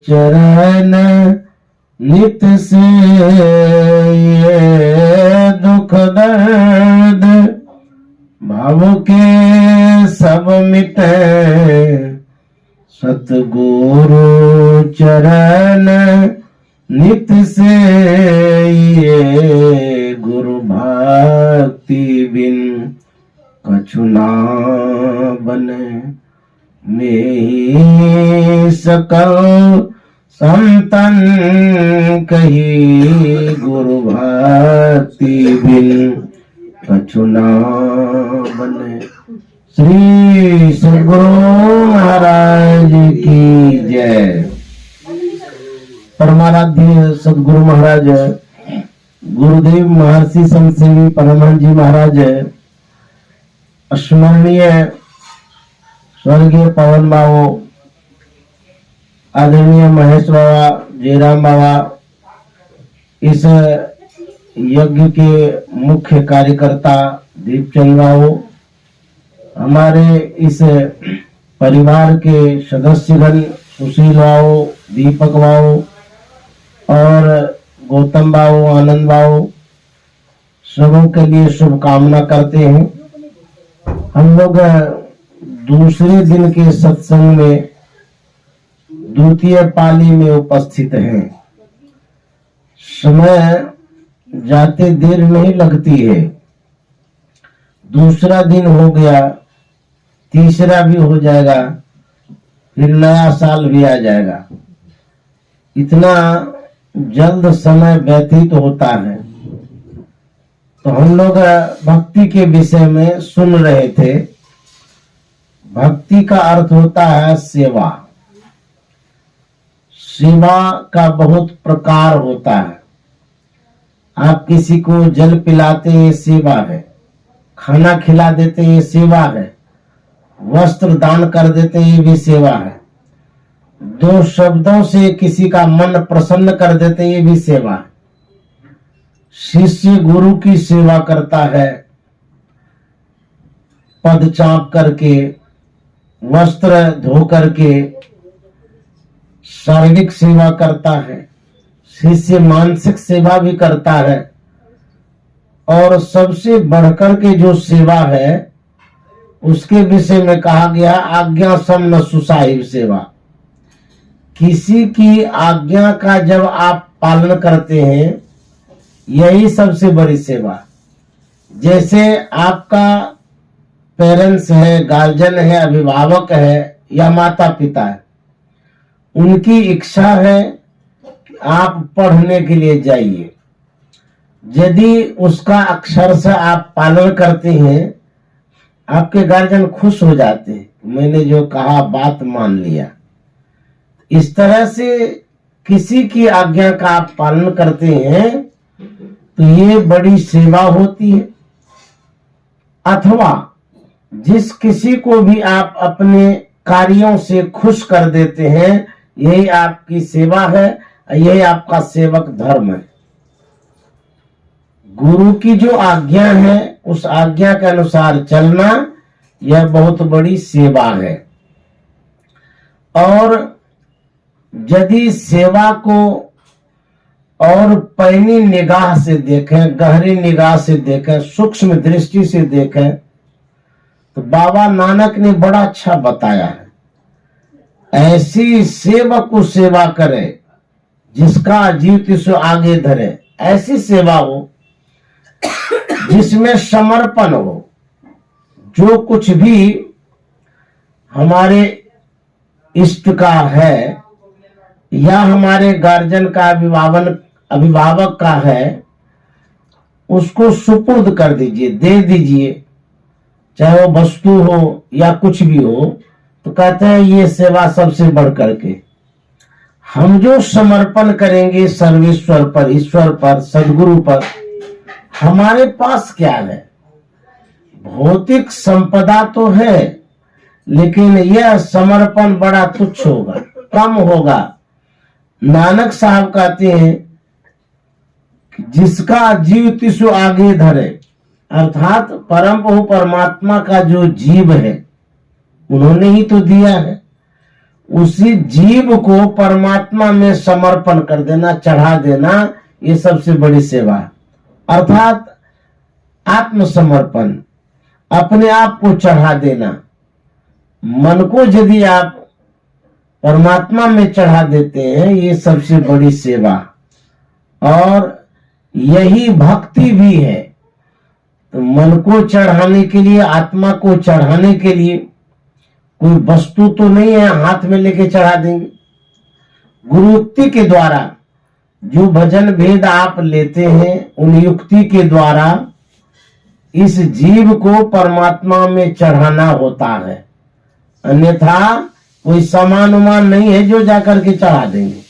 चरण नित से ये दुख दर्द भाव के सब मिटे। सतगुरु चरण नित से ये गुरु भक्ति बिन कछु ना बने। में सकल संतन कही गुरु भक्ति बिन कछु ना बने। श्री सद्गुरु महाराज की जय। परमाराध्य सद्गुरु महाराज गुरुदेव महर्षि संत सेवी परमहंस जी महाराज स्मरणीय स्वर्गीय पवन बाबू, आदरणीय महेश बाबा, जयराम बाबा, इस यज्ञ के मुख्य कार्यकर्ता दीपचंद बाबू, हमारे इस परिवार के सदस्यगण सुशील बाबू, दीपक बाबू और गौतम बाबू, आनंद बाबू, सबों के लिए शुभकामना करते हैं। हम लोग दूसरे दिन के सत्संग में द्वितीय पाली में उपस्थित हैं। समय जाते देर नहीं लगती है। दूसरा दिन हो गया, तीसरा भी हो जाएगा, फिर नया साल भी आ जाएगा। इतना जल्द समय व्यतीत होता है। तो हम लोग भक्ति के विषय में सुन रहे थे। भक्ति का अर्थ होता है सेवा। सेवा का बहुत प्रकार होता है। आप किसी को जल पिलाते ये सेवा है, खाना खिला देते ये सेवा है, वस्त्र दान कर देते ये भी सेवा है, दो शब्दों से किसी का मन प्रसन्न कर देते ये भी सेवा है। शिष्य गुरु की सेवा करता है, पद चाप करके, वस्त्र धो करके शारीरिक सेवा करता है। शिष्य मानसिक सेवा भी करता है। और सबसे बढ़कर के जो सेवा है उसके विषय में कहा गया आज्ञा सम न सुसाहिब सेवा। किसी की आज्ञा का जब आप पालन करते हैं यही सबसे बड़ी सेवा। जैसे आपका पेरेंट्स है, गार्जियन है, अभिभावक है या माता पिता है, उनकी इच्छा है कि आप पढ़ने के लिए जाइए। यदि उसका अक्षर से आप पालन करते हैं, आपके गार्जियन खुश हो जाते हैं, मैंने जो कहा बात मान लिया। इस तरह से किसी की आज्ञा का आप पालन करते हैं तो ये बड़ी सेवा होती है। अथवा जिस किसी को भी आप अपने कार्यों से खुश कर देते हैं, यही आपकी सेवा है, यही आपका सेवक धर्म है। गुरु की जो आज्ञा है उस आज्ञा के अनुसार चलना यह बहुत बड़ी सेवा है। और यदि सेवा को और पैनी निगाह से देखें, गहरी निगाह से देखें, सूक्ष्म दृष्टि से देखें तो बाबा नानक ने बड़ा अच्छा बताया है। ऐसी सेवक को सेवा करे जिसका जीव तिसो आगे धरे। ऐसी सेवा हो जिसमें समर्पण हो। जो कुछ भी हमारे इष्ट का है या हमारे गार्जियन का अभिभावक का है, उसको सुपुर्द कर दीजिए, दे दीजिए, चाहे वो वस्तु हो या कुछ भी हो। तो कहते हैं ये सेवा सबसे बढ़ करके। हम जो समर्पण करेंगे सर्वेश्वर पर, ईश्वर पर, सदगुरु पर, हमारे पास क्या है? भौतिक संपदा तो है, लेकिन यह समर्पण बड़ा तुच्छ होगा, कम होगा। नानक साहब कहते हैं जिसका जीव तिसु आगे धरे, अर्थात परम प्रभु परमात्मा का जो जीव है उन्होंने ही तो दिया है। उसी जीव को परमात्मा में समर्पण कर देना, चढ़ा देना, ये सबसे बड़ी सेवा है। अर्थात आत्मसमर्पण, अपने आप को चढ़ा देना। मन को यदि आप परमात्मा में चढ़ा देते हैं, ये सबसे बड़ी सेवा और यही भक्ति भी है। तो मन को चढ़ाने के लिए, आत्मा को चढ़ाने के लिए कोई वस्तु तो नहीं है हाथ में लेके चढ़ा देंगे। गुरुयुक्ति के द्वारा जो भजन भेद आप लेते हैं, उन युक्ति के द्वारा इस जीव को परमात्मा में चढ़ाना होता है। अन्यथा कोई सामान उमान नहीं है जो जाकर के चढ़ा देंगे।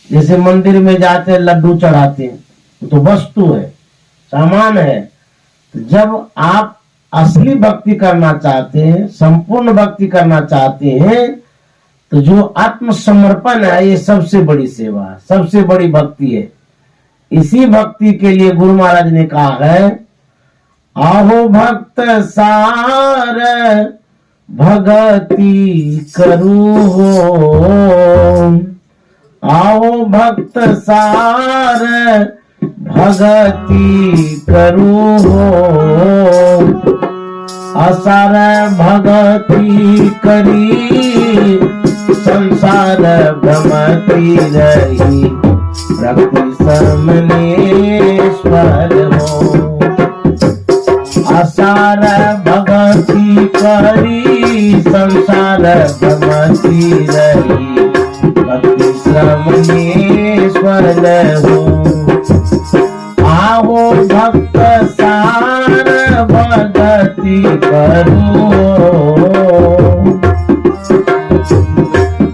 जैसे मंदिर में जाते हैं, लड्डू चढ़ाते हैं, तो वस्तु है, सामान है। तो जब आप असली भक्ति करना चाहते हैं, संपूर्ण भक्ति करना चाहते हैं, तो जो आत्मसमर्पण है, ये सबसे बड़ी सेवा है, सबसे बड़ी भक्ति है। इसी भक्ति के लिए गुरु महाराज ने कहा है, आहो भक्त सार भगति करू हो, आओ भक्त सार भगति करू हो, असार भगति करी संसार भ्रमती रही, प्रकृति समनेश्वर हो। असार भगति करी संसार भ्रमती रही, भक्ति श्रमणेश्वर हो। आओ भक्त सार भगति करो,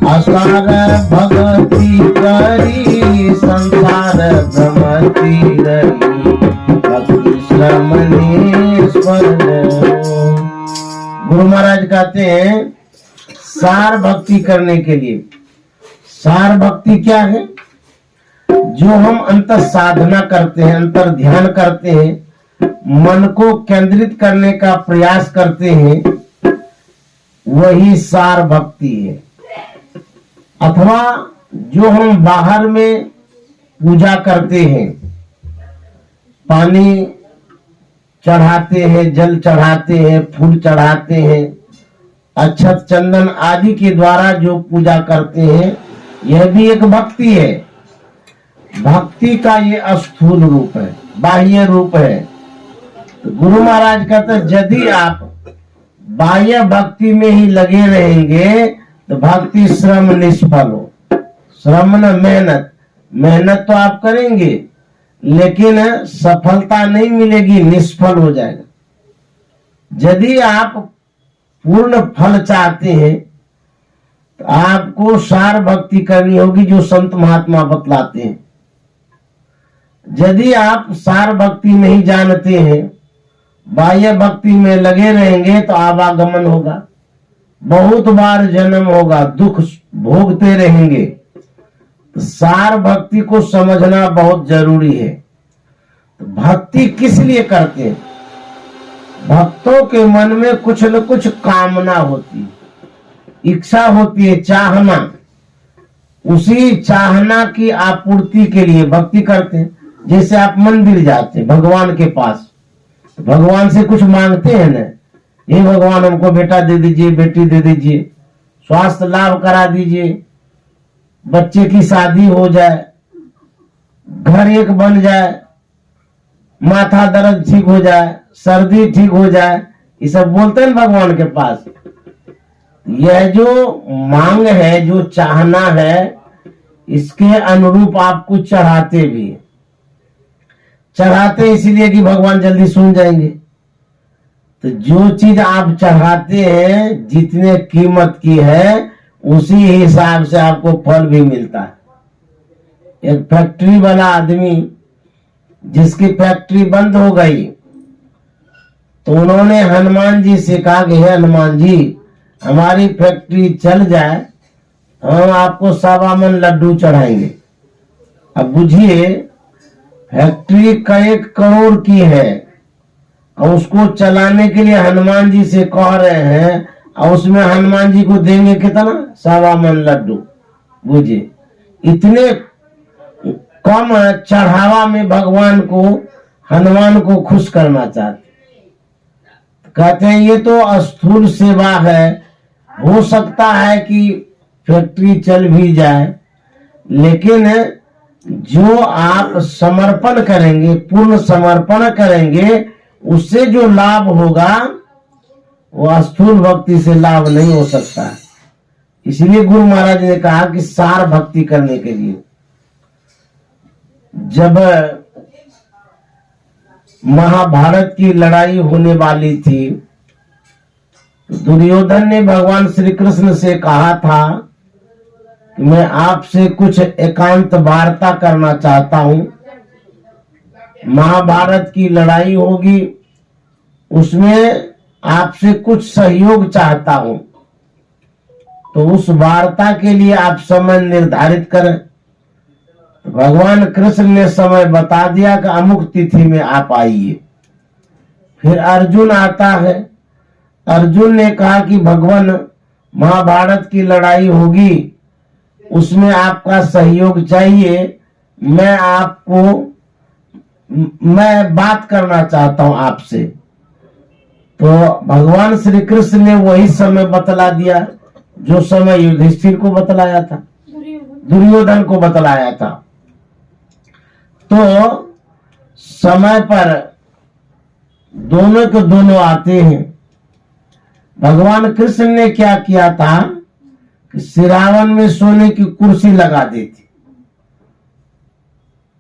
असार भगति करी संसार भ्रमती रही, भक्ति श्रमणेश्वर हो। गुरु महाराज कहते हैं सार भक्ति करने के लिए, सार भक्ति क्या है? जो हम अंतर साधना करते हैं, अंतर ध्यान करते हैं, मन को केंद्रित करने का प्रयास करते हैं, वही सार भक्ति है। अथवा जो हम बाहर में पूजा करते हैं, पानी चढ़ाते हैं, जल चढ़ाते हैं, फूल चढ़ाते हैं, अक्षत चंदन आदि के द्वारा जो पूजा करते हैं, यह भी एक भक्ति है। भक्ति का ये स्थूल रूप है, बाह्य रूप है। तो गुरु महाराज कहते हैं यदि आप बाह्य भक्ति में ही लगे रहेंगे तो भक्ति श्रम निष्फल हो। श्रम न मेहनत, मेहनत तो आप करेंगे लेकिन सफलता नहीं मिलेगी, निष्फल हो जाएगा। यदि आप पूर्ण फल चाहते हैं तो आपको सार भक्ति करनी होगी, जो संत महात्मा बतलाते हैं। यदि आप सार भक्ति नहीं जानते हैं, बाह्य भक्ति में लगे रहेंगे तो आवागमन होगा, बहुत बार जन्म होगा, दुख भोगते रहेंगे। तो सार भक्ति को समझना बहुत जरूरी है। तो भक्ति किस लिए करते हैं? भक्तों के मन में कुछ न कुछ कामना होती है, इच्छा होती है, चाहना। उसी चाहना की आपूर्ति के लिए भक्ति करते हैं। जैसे आप मंदिर जाते हैं भगवान के पास, भगवान से कुछ मांगते हैं ना, ये भगवान हमको बेटा दे दीजिए, बेटी दे दीजिए, स्वास्थ्य लाभ करा दीजिए, बच्चे की शादी हो जाए, घर एक बन जाए, माथा दर्द ठीक हो जाए, सर्दी ठीक हो जाए, ये सब बोलते हैं भगवान के पास। यह जो मांग है, जो चाहना है, इसके अनुरूप आप कुछ चढ़ाते भी, चढ़ाते इसलिए कि भगवान जल्दी सुन जाएंगे। तो जो चीज आप चढ़ाते हैं, जितने कीमत की है, उसी हिसाब से आपको फल भी मिलता है। एक फैक्ट्री वाला आदमी, जिसकी फैक्ट्री बंद हो गई, तो उन्होंने हनुमान जी से कहा कि हे हनुमान जी, हमारी फैक्ट्री चल जाए, हम आपको 1.25 मन लड्डू चढ़ाएंगे। अब बुझिए, फैक्ट्री कई करोड़ की है और उसको चलाने के लिए हनुमान जी से कह रहे हैं और उसमें हनुमान जी को देंगे कितना, 1.25 लड्डू। बुझिए इतने कम चढ़ावा में भगवान को, हनुमान को खुश करना चाहते। कहते हैं ये तो स्थूल सेवा है, हो सकता है कि फैक्ट्री चल भी जाए, लेकिन जो आप समर्पण करेंगे, पूर्ण समर्पण करेंगे, उससे जो लाभ होगा वो स्थूल भक्ति से लाभ नहीं हो सकता। इसलिए गुरु महाराज ने कहा कि सार भक्ति करने के लिए जब महाभारत की लड़ाई होने वाली थी, तो दुर्योधन ने भगवान श्री कृष्ण से कहा था कि मैं आपसे कुछ एकांत वार्ता करना चाहता हूं। महाभारत की लड़ाई होगी, उसमें आपसे कुछ सहयोग चाहता हूं, तो उस वार्ता के लिए आप समय निर्धारित करें। भगवान कृष्ण ने समय बता दिया कि अमुक तिथि में आप आइए। फिर अर्जुन आता है। अर्जुन ने कहा कि भगवान महाभारत की लड़ाई होगी, उसमें आपका सहयोग चाहिए, मैं बात करना चाहता हूं आपसे। तो भगवान श्री कृष्ण ने वही समय बतला दिया जो समय युधिष्ठिर को बतलाया था, दुर्योधन को बतलाया था। तो समय पर दोनों के दोनों आते हैं। भगवान कृष्ण ने क्या किया था कि सिरावन में सोने की कुर्सी लगा दी थी,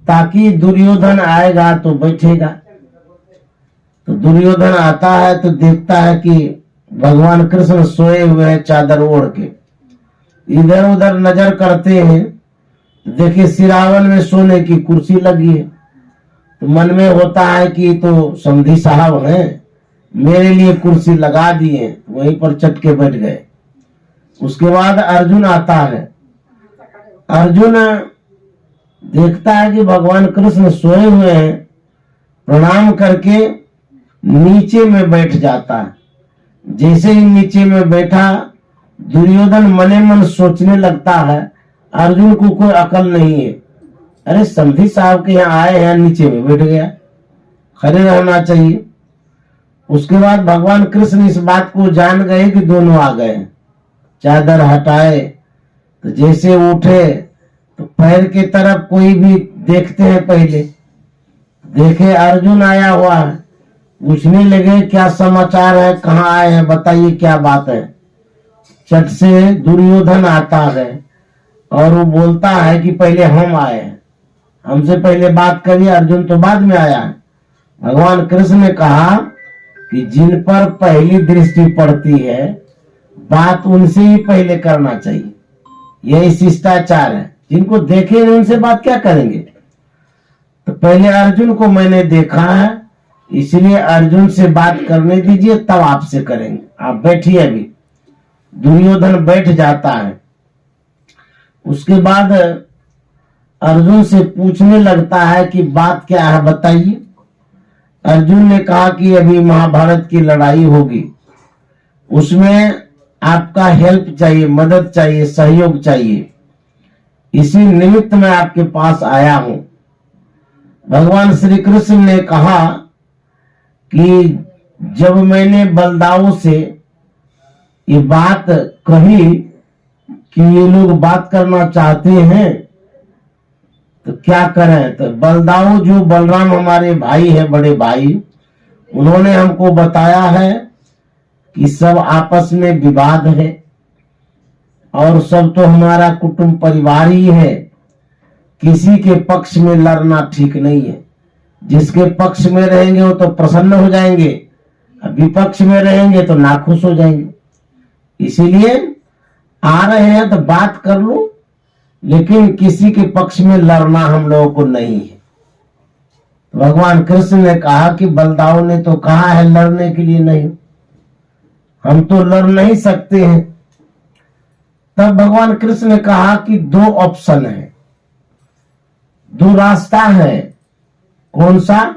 ताकि दुर्योधन आएगा तो बैठेगा। तो दुर्योधन आता है तो देखता है कि भगवान कृष्ण सोए हुए हैं चादर ओढ़ के। इधर उधर नजर करते हैं, देखिए सिरावन में सोने की कुर्सी लगी है। तो मन में होता है कि तो समधी साहब हैं, मेरे लिए कुर्सी लगा दिए, वहीं पर चटके बैठ गए। उसके बाद अर्जुन आता है। अर्जुन देखता है कि भगवान कृष्ण सोए हुए हैं, प्रणाम करके नीचे में बैठ जाता है। जैसे ही नीचे में बैठा, दुर्योधन मने मन सोचने लगता है अर्जुन को कोई अकल नहीं है, अरे समधी साहब के यहाँ आए हैं, नीचे में बैठ गया, खड़े रहना चाहिए। उसके बाद भगवान कृष्ण इस बात को जान गए कि दोनों आ गए। चादर हटाए तो जैसे उठे तो पैर के तरफ कोई भी देखते हैं, पहले देखे अर्जुन आया हुआ है, पूछने लगे क्या समाचार है, कहाँ आए हैं, बताइए क्या बात है। चट से दुर्योधन आता है और वो बोलता है कि पहले हम आए हैं, हमसे पहले बात करिए, अर्जुन तो बाद में आया है। भगवान कृष्ण ने कहा कि जिन पर पहली दृष्टि पड़ती है, बात उनसे ही पहले करना चाहिए, यही शिष्टाचार है। जिनको देखे उनसे बात क्या करेंगे। तो पहले अर्जुन को मैंने देखा है, इसलिए अर्जुन से बात करने दीजिए, तब आपसे करेंगे, आप बैठिए। अभी दुर्योधन बैठ जाता है। उसके बाद अर्जुन से पूछने लगता है कि बात क्या है, बताइए। अर्जुन ने कहा कि अभी महाभारत की लड़ाई होगी, उसमें आपका हेल्प चाहिए, मदद चाहिए, सहयोग चाहिए, इसी निमित्त मैं आपके पास आया हूं। भगवान श्री कृष्ण ने कहा कि जब मैंने बलदाऊ से ये बात कही कि ये लोग बात करना चाहते हैं तो क्या करें, तो बलदाऊ जो बलराम हमारे भाई है, बड़े भाई, उन्होंने हमको बताया है कि सब आपस में विवाद है और सब तो हमारा कुटुंब परिवार ही है, किसी के पक्ष में लड़ना ठीक नहीं है। जिसके पक्ष में रहेंगे वो तो प्रसन्न हो जाएंगे, विपक्ष में रहेंगे तो नाखुश हो जाएंगे। इसीलिए आ रहे हैं तो बात कर लो, लेकिन किसी के पक्ष में लड़ना हम लोगों को नहीं है। तो भगवान कृष्ण ने कहा कि बलदाऊ ने तो कहा है लड़ने के लिए, नहीं, हम तो लड़ नहीं सकते हैं। तब भगवान कृष्ण ने कहा कि दो ऑप्शन है, दो रास्ता है। कौन सा?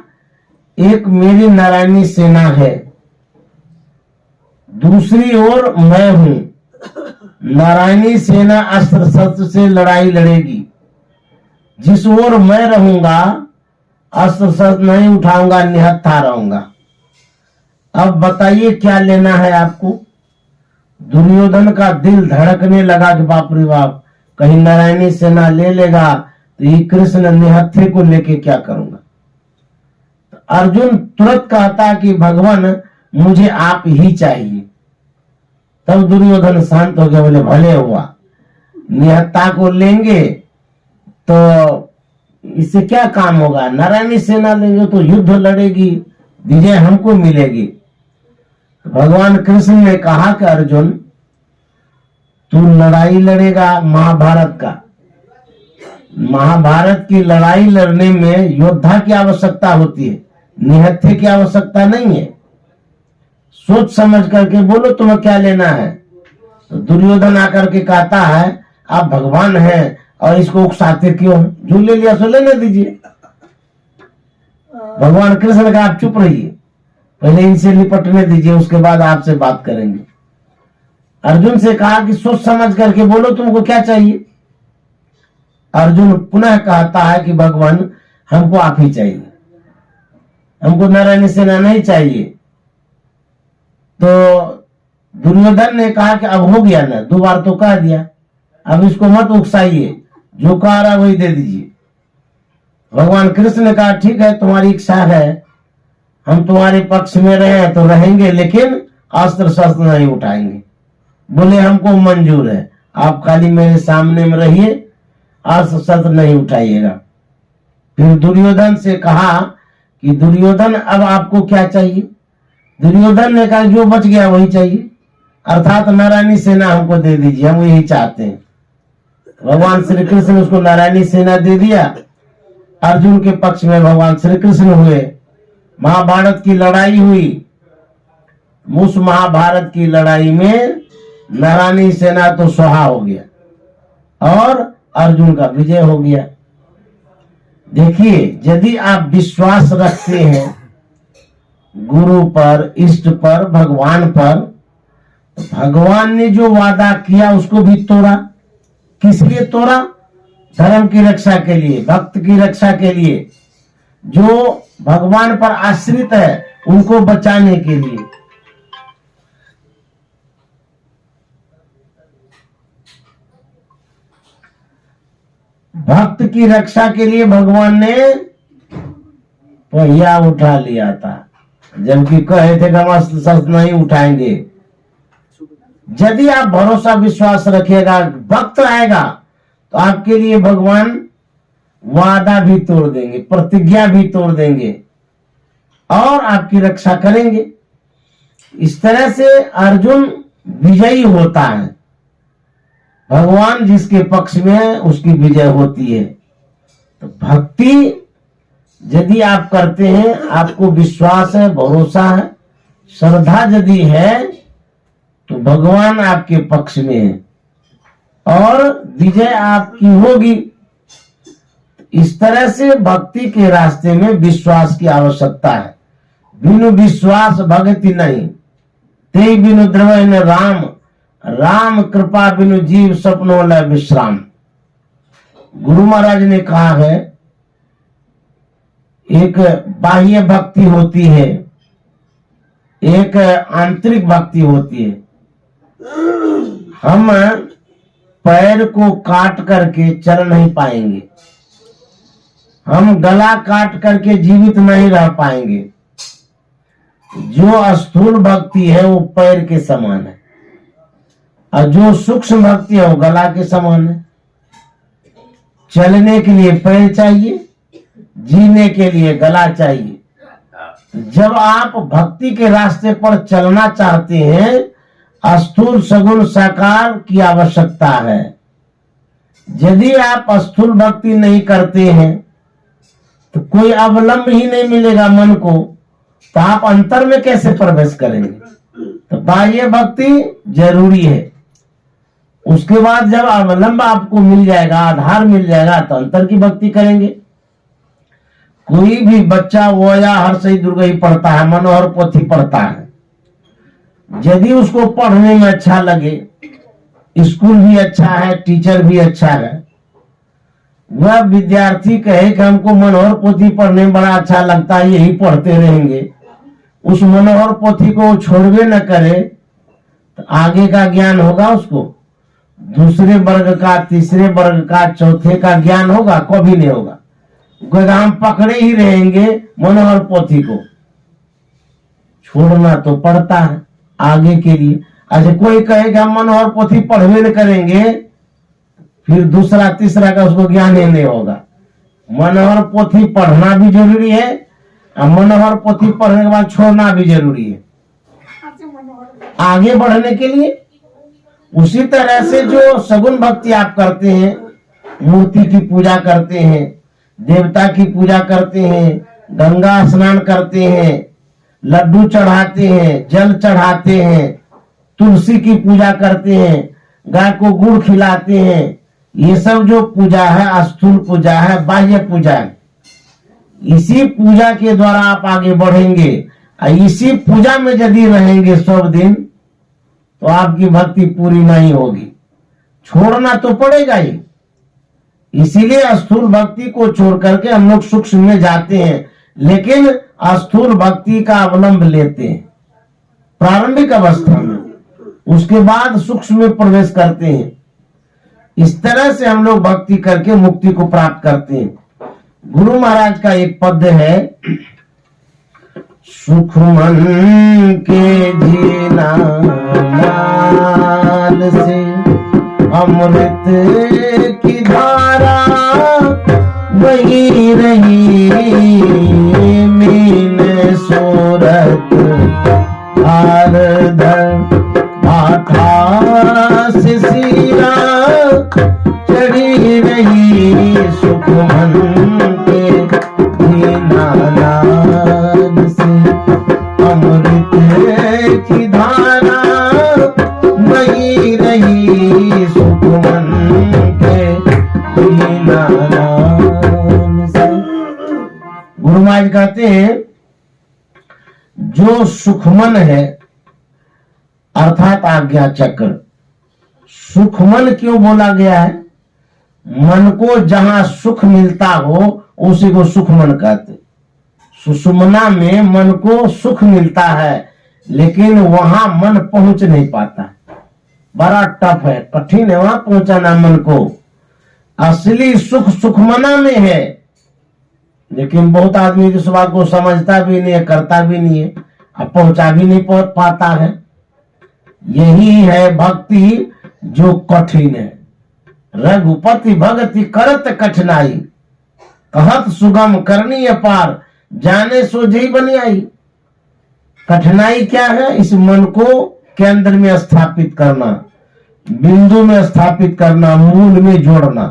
एक मेरी नारायणी सेना है, दूसरी ओर मैं हूं। नारायणी सेना अस्त्र शस्त्र से लड़ाई लड़ेगी। जिस ओर मैं रहूंगा अस्त्र शस्त्र नहीं उठाऊंगा, निहत्था रहूंगा। अब बताइए क्या लेना है आपको। दुर्योधन का दिल धड़कने लगा कि बाप रे बाप, कहीं नारायणी सेना ले लेगा तो ये कृष्ण निहत्थे को लेके क्या करूंगा। तो अर्जुन तुरंत कहता कि भगवान मुझे आप ही चाहिए। तब दुर्योधन शांत हो गया, बोले भले हुआ, निहत्था को लेंगे तो इससे क्या काम होगा, नारायणी सेना लेंगे तो युद्ध लड़ेगी, विजय हमको मिलेगी। भगवान कृष्ण ने कहा कि अर्जुन तू लड़ाई लड़ेगा महाभारत का। महाभारत की लड़ाई लड़ने में योद्धा की आवश्यकता होती है, निहत्थे की आवश्यकता नहीं है। सोच समझ करके बोलो तुम्हें क्या लेना है। तो दुर्योधन आकर के कहता है आप भगवान हैं और इसको उकसाते क्यों हैं? जो ले लिया सो लेने दीजिए। भगवान कृष्ण ने कहा आप चुप रहिए, पहले इनसे निपटने दीजिए, उसके बाद आपसे बात करेंगे। अर्जुन से कहा कि सोच समझ करके बोलो तुमको क्या चाहिए। अर्जुन पुनः कहता है कि भगवान हमको आप ही चाहिए, हमको नारायणी सेना नहीं चाहिए। तो दुर्योधन ने कहा कि अब हो गया ना, 2 बार तो कह दिया, अब इसको मत उकसाइए, जो कह रहा वही दे दीजिए। भगवान कृष्ण ने कहा ठीक है तुम्हारी इच्छा है, हम तुम्हारे पक्ष में रहे तो रहेंगे, लेकिन अस्त्र शस्त्र नहीं उठाएंगे। बोले हमको मंजूर है, आप खाली मेरे सामने में रहिए, अस्त्र शस्त्र नहीं उठाइएगा। फिर दुर्योधन से कहा कि दुर्योधन अब आपको क्या चाहिए। दुर्योधन ने कहा जो बच गया वही चाहिए, अर्थात नारायणी सेना हमको दे दीजिए, हम यही चाहते हैं। भगवान श्री कृष्ण ने उसको नारायणी सेना दे दिया। अर्जुन के पक्ष में भगवान श्री कृष्ण हुए, महाभारत की लड़ाई हुई। उस महाभारत की लड़ाई में नारायणी सेना तो स्वाहा हो गया और अर्जुन का विजय हो गया। देखिए यदि आप विश्वास रखते हैं गुरु पर, इष्ट पर, भगवान पर, तो भगवान ने जो वादा किया उसको भी तोड़ा। किस लिए तोड़ा? धर्म की रक्षा के लिए, भक्त की रक्षा के लिए, जो भगवान पर आश्रित है उनको बचाने के लिए। भक्त की रक्षा के लिए भगवान ने पहिया उठा लिया था, जबकि कहे थे कि हम अस्त्र शस्त्र नहीं उठाएंगे। यदि आप भरोसा विश्वास रखिएगा, भक्त रहेगा, तो आपके लिए भगवान वादा भी तोड़ देंगे, प्रतिज्ञा भी तोड़ देंगे और आपकी रक्षा करेंगे। इस तरह से अर्जुन विजयी होता है। भगवान जिसके पक्ष में है उसकी विजय होती है। तो भक्ति यदि आप करते हैं, आपको विश्वास है, भरोसा है, श्रद्धा यदि है, तो भगवान आपके पक्ष में है और विजय आपकी होगी। इस तरह से भक्ति के रास्ते में विश्वास की आवश्यकता है। बिनु विश्वास भक्ति नहीं, ते बिनु द्रवय न राम, राम कृपा बिनु जीव सपनों ल विश्राम। गुरु महाराज ने कहा है एक बाह्य भक्ति होती है, एक आंतरिक भक्ति होती है। हम पैर को काट करके चल नहीं पाएंगे, हम गला काट करके जीवित नहीं रह पाएंगे। जो स्थूल भक्ति है वो पैर के समान है और जो सूक्ष्म भक्ति है वो गला के समान है। चलने के लिए पैर चाहिए, जीने के लिए गला चाहिए। जब आप भक्ति के रास्ते पर चलना चाहते हैं, स्थूल सगुण साकार की आवश्यकता है। यदि आप स्थूल भक्ति नहीं करते हैं तो कोई अवलंब ही नहीं मिलेगा मन को, तो आप अंतर में कैसे प्रवेश करेंगे? तो बाह्य भक्ति जरूरी है। उसके बाद जब अवलंब आपको मिल जाएगा, आधार मिल जाएगा, तो अंतर की भक्ति करेंगे। कोई भी बच्चा वो या हर सही दुर्गा ही पढ़ता है, मनोहर पोथी पढ़ता है, यदि उसको पढ़ने में अच्छा लगे, स्कूल भी अच्छा है, टीचर भी अच्छा है, वह विद्यार्थी कहे कि हमको मनोहर पोथी पढ़ने में बड़ा अच्छा लगता है, यही पढ़ते रहेंगे, उस मनोहर पोथी को छोड़वे न करे, तो आगे का ज्ञान होगा उसको? दूसरे वर्ग का, तीसरे वर्ग का, चौथे का ज्ञान होगा? कभी नहीं होगा। हम पकड़े ही रहेंगे मनोहर पोथी को, छोड़ना तो पड़ता है आगे के लिए। अच्छा, कोई कहेगा हम मनोहर पोथी पढ़वे न करेंगे, फिर दूसरा तीसरा का उसको ज्ञान ही नहीं होगा। मनोहर पोथी पढ़ना भी जरूरी है और मनोहर पोथी पढ़ने के बाद छोड़ना भी जरूरी है आगे बढ़ने के लिए। उसी तरह से जो सगुण भक्ति आप करते हैं, मूर्ति की पूजा करते हैं, देवता की पूजा करते हैं, गंगा स्नान करते हैं, लड्डू चढ़ाते हैं, जल चढ़ाते हैं, तुलसी की पूजा करते हैं, गाय को गुड़ खिलाते हैं, ये सब जो पूजा है स्थूल पूजा है, बाह्य पूजा है। इसी पूजा के द्वारा आप आगे बढ़ेंगे, इसी पूजा में यदि रहेंगे सब दिन, तो आपकी भक्ति पूरी नहीं होगी। छोड़ना तो पड़ेगा ही। इसीलिए स्थूल भक्ति को छोड़ करके हम लोग सूक्ष्म में जाते हैं, लेकिन स्थूल भक्ति का अवलंब लेते हैं प्रारंभिक अवस्था में, उसके बाद सूक्ष्म में प्रवेश करते हैं। इस तरह से हम लोग भक्ति करके मुक्ति को प्राप्त करते हैं। गुरु महाराज का एक पद है, सुख मन के जीना नाल से अमृत की धारा वही रही, मीन सूरत आरधर माथा से सीरा चढ़ी रही, सुख मन के दीनानाद से अमृत की धारा वही रही, सुख मन के दीनानाद से। गुरु महाराज कहते हैं जो सुखमन है अर्थात आज्ञा चक्र। सुखमन क्यों बोला गया है? मन को जहां सुख मिलता हो उसी को सुखमन कहते। सुषुम्ना में मन को सुख मिलता है, लेकिन वहां मन पहुंच नहीं पाता, बड़ा टफ है, कठिन है वहां पहुंचाना मन को। असली सुख सुखमना में है, लेकिन बहुत आदमी इस बात को समझता भी नहीं है, करता भी नहीं है, अब पहुंचा भी नहीं पाता है। यही है भक्ति जो कठिन है। रघुपति भगति करत कठिनाई, कहत सुगम करनी पार, जाने सोझी बनी आई। कठिनाई क्या है? इस मन को केंद्र में स्थापित करना, बिंदु में स्थापित करना, मूल में जोड़ना।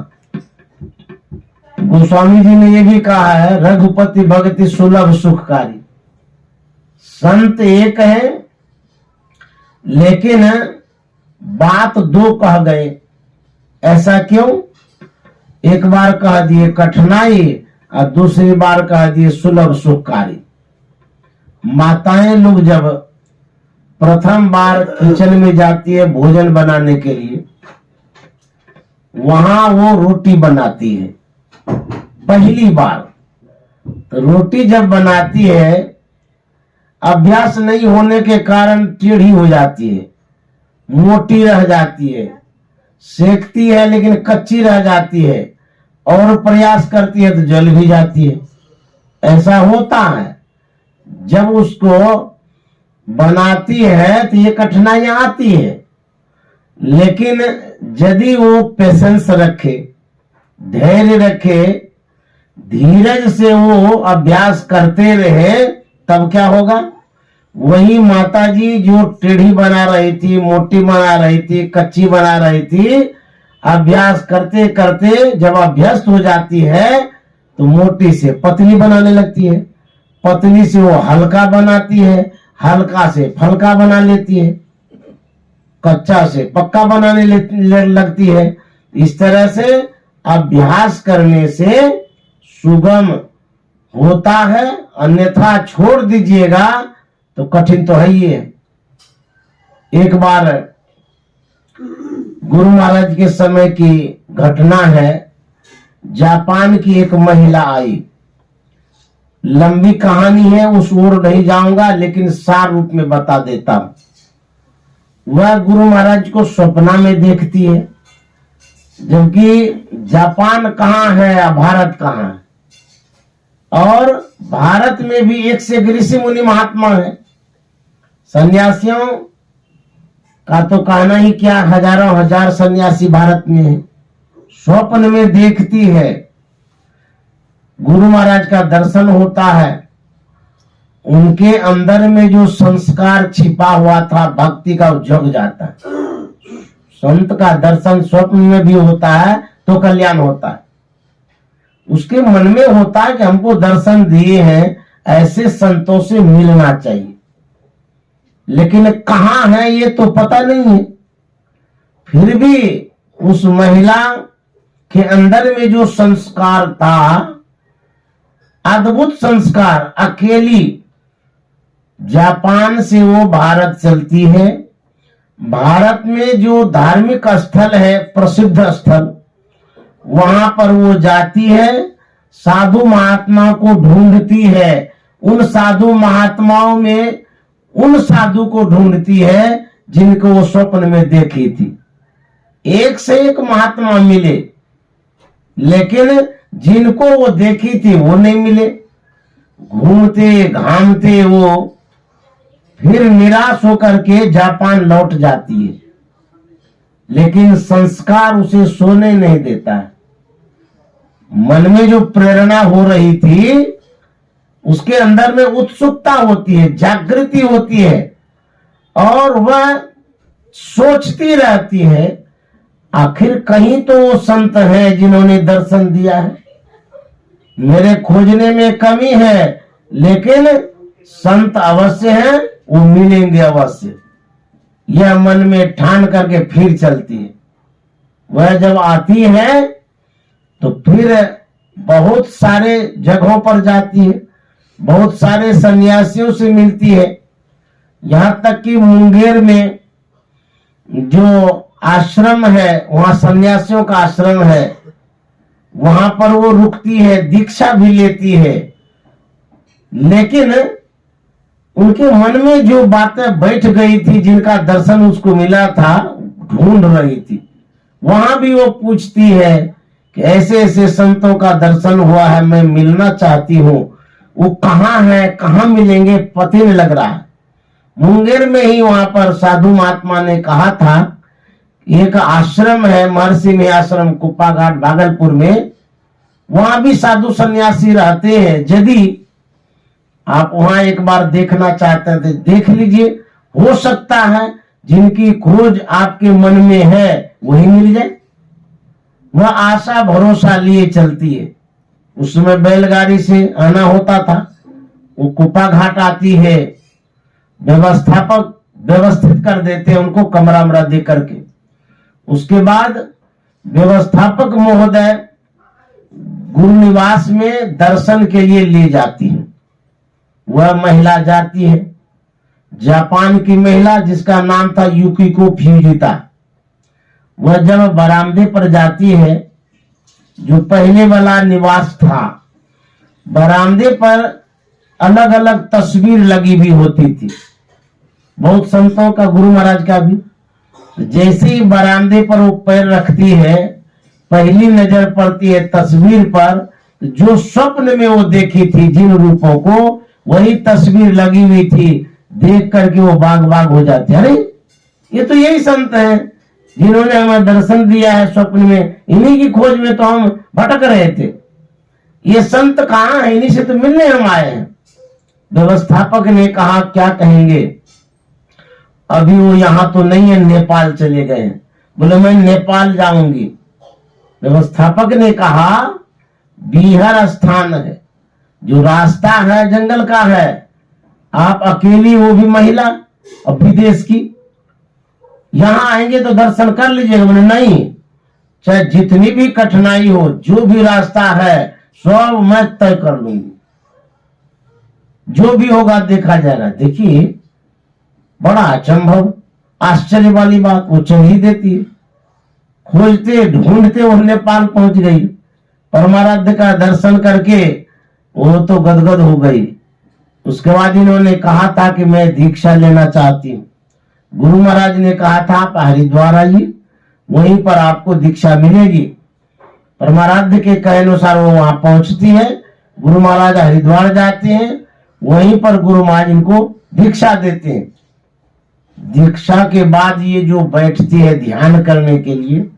गोस्वामी जी ने यह भी कहा है, रघुपति भगति सुलभ सुखकारी। संत एक है, लेकिन बात दो कह गए। ऐसा क्यों? एक बार कह दिए कठिनाई और दूसरी बार कह दिए सुलभ सुखकारी। माताएं लोग जब प्रथम बार किचन में जाती है भोजन बनाने के लिए, वहां वो रोटी बनाती है पहली बार। तो रोटी जब बनाती है, अभ्यास नहीं होने के कारण टेढ़ी हो जाती है, मोटी रह जाती है, सेकती है लेकिन कच्ची रह जाती है, और प्रयास करती है तो जल भी जाती है। ऐसा होता है। जब उसको बनाती है तो ये कठिनाइयां आती है, लेकिन यदि वो पेशेंस रखे, धैर्य रखे, धीरज से वो अभ्यास करते रहे, तब क्या होगा? वही माताजी जो टेढ़ी बना रही थी, मोटी बना रही थी, कच्ची बना रही थी, अभ्यास करते करते जब अभ्यस्त हो जाती है तो मोटी से पतली बनाने लगती है, पतली से वो हल्का बनाती है, हल्का से फलका बना लेती है, कच्चा से पक्का बनाने लगती है। इस तरह से अभ्यास करने से सुगम होता है, अन्यथा छोड़ दीजिएगा तो कठिन तो है ही है। एक बार गुरु महाराज के समय की घटना है। जापान की एक महिला आई। लंबी कहानी है, उस ओर नहीं जाऊंगा, लेकिन सार रूप में बता देता हूं। वह गुरु महाराज को सपना में देखती है, जबकि जापान कहाँ है, भारत कहाँ है। और भारत में भी एक से एक ऋषि मुनि महात्मा है। सन्यासियों का तो कहना ही क्या, हजारों हजार सन्यासी भारत में है। स्वप्न में देखती है, गुरु महाराज का दर्शन होता है। उनके अंदर में जो संस्कार छिपा हुआ था भक्ति का, वो जग जाता है। संत का दर्शन स्वप्न में भी होता है तो कल्याण होता है। उसके मन में होता है कि हमको दर्शन दिए हैं, ऐसे संतों से मिलना चाहिए, लेकिन कहाँ है ये तो पता नहीं है। फिर भी उस महिला के अंदर में जो संस्कार था, अद्भुत संस्कार, अकेली जापान से वो भारत चलती है। भारत में जो धार्मिक स्थल है, प्रसिद्ध स्थल, वहां पर वो जाती है, साधु महात्मा को ढूंढती है। उन साधु महात्माओं में उन साधु को ढूंढती है जिनको वो स्वप्न में देखी थी। एक से एक महात्मा मिले, लेकिन जिनको वो देखी थी वो नहीं मिले। घूमते घामते वो फिर निराश होकर के जापान लौट जाती है, लेकिन संस्कार उसे सोने नहीं देता है। मन में जो प्रेरणा हो रही थी, उसके अंदर में उत्सुकता होती है, जागृति होती है, और वह सोचती रहती है आखिर कहीं तो वो संत है जिन्होंने दर्शन दिया है। मेरे खोजने में कमी है, लेकिन संत अवश्य है, वो मिलेंगे अवश्य। यह मन में ठान करके फिर चलती है। वह जब आती है तो फिर बहुत सारे जगहों पर जाती है, बहुत सारे सन्यासियों से मिलती है। यहां तक कि मुंगेर में जो आश्रम है, वहां सन्यासियों का आश्रम है, वहां पर वो रुकती है, दीक्षा भी लेती है। लेकिन उनके मन में जो बातें बैठ गई थी, जिनका दर्शन उसको मिला था, ढूंढ रही थी। वहां भी वो पूछती है कि ऐसे ऐसे संतों का दर्शन हुआ है, मैं मिलना चाहती हूँ, वो कहाँ है, कहाँ मिलेंगे, पता नहीं लग रहा है। मुंगेर में ही वहां पर साधु महात्मा ने कहा था, एक आश्रम है, महर्षि में आश्रम, कुप्पा घाट भागलपुर में, वहां भी साधु सन्यासी रहते हैं। यदि आप वहां एक बार देखना चाहते थे, देख लीजिए। हो सकता है जिनकी खोज आपके मन में है वही मिल जाए। वह आशा भरोसा लिए चलती है। उसमें बैलगाड़ी से आना होता था, वो कुप्पा घाट आती है, व्यवस्थापक व्यवस्थित कर देते हैं उनको कमरा वमरा दे करके। उसके बाद व्यवस्थापक महोदय गुरु निवास में दर्शन के लिए ले जाती है। वह महिला जाती है, जापान की महिला, जिसका नाम था युकिको फ्यूजिता। वह जब बरामदे पर जाती है, जो पहले वाला निवास था, बरामदे पर अलग अलग तस्वीर लगी भी होती थी, बहुत संतों का, गुरु महाराज का भी। जैसे ही बरामदे पर वो पैर रखती है, पहली नजर पड़ती है तस्वीर पर। जो स्वप्न में वो देखी थी जिन रूपों को, वही तस्वीर लगी हुई थी। देख करके वो बाग बाग हो जाते, अरे ये तो यही संत है जिन्होंने हमें दर्शन दिया है स्वप्न में, इन्हीं की खोज में तो हम भटक रहे थे। ये संत कहाँ है, इन्हीं से तो मिलने हम आए हैं। व्यवस्थापक ने कहा, क्या कहेंगे, अभी वो यहाँ तो नहीं है, नेपाल चले गए हैं। बोले मैं नेपाल जाऊंगी। व्यवस्थापक ने कहा, बिहार स्थान है, जो रास्ता है जंगल का है, आप अकेली, वो भी महिला और विदेश की, यहां आएंगे तो दर्शन कर लीजिएगा। बोले नहीं, चाहे जितनी भी कठिनाई हो, जो भी रास्ता है, सब मैं तय कर लूंगी, जो भी होगा देखा जाएगा। देखिए बड़ा अचंभव, आश्चर्य वाली बात, वो चल ही देती है। खोजते ढूंढते वो नेपाल पहुंच गई। परमाराध्य का दर्शन करके वो तो गदगद हो गई। उसके बाद इन्होंने कहा था कि मैं दीक्षा लेना चाहती हूँ। गुरु महाराज ने कहा था आप हरिद्वार आइए, वहीं पर आपको दीक्षा मिलेगी। परमाराध्य के कहे अनुसार वो वहां पहुंचती है। गुरु महाराज हरिद्वार जाते हैं, वहीं पर गुरु महाराज इनको दीक्षा देते हैं। दीक्षा के बाद ये जो बैठती है ध्यान करने के लिए,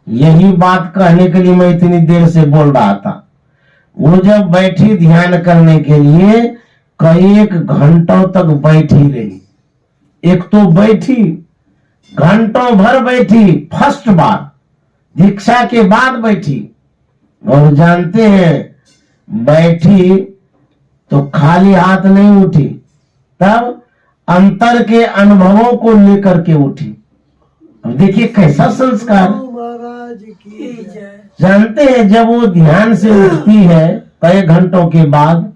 यही बात कहने के लिए मैं इतनी देर से बोल रहा था। वो जब बैठी ध्यान करने के लिए कई एक घंटों तक बैठी रही। एक तो बैठी घंटों भर बैठी, फर्स्ट बार दीक्षा के बाद बैठी। और जानते हैं बैठी तो खाली हाथ नहीं उठी, तब अंतर के अनुभवों को लेकर के उठी। अब देखिए कैसा संस्कार। जानते हैं जब वो ध्यान से उठती है कई घंटों के बाद,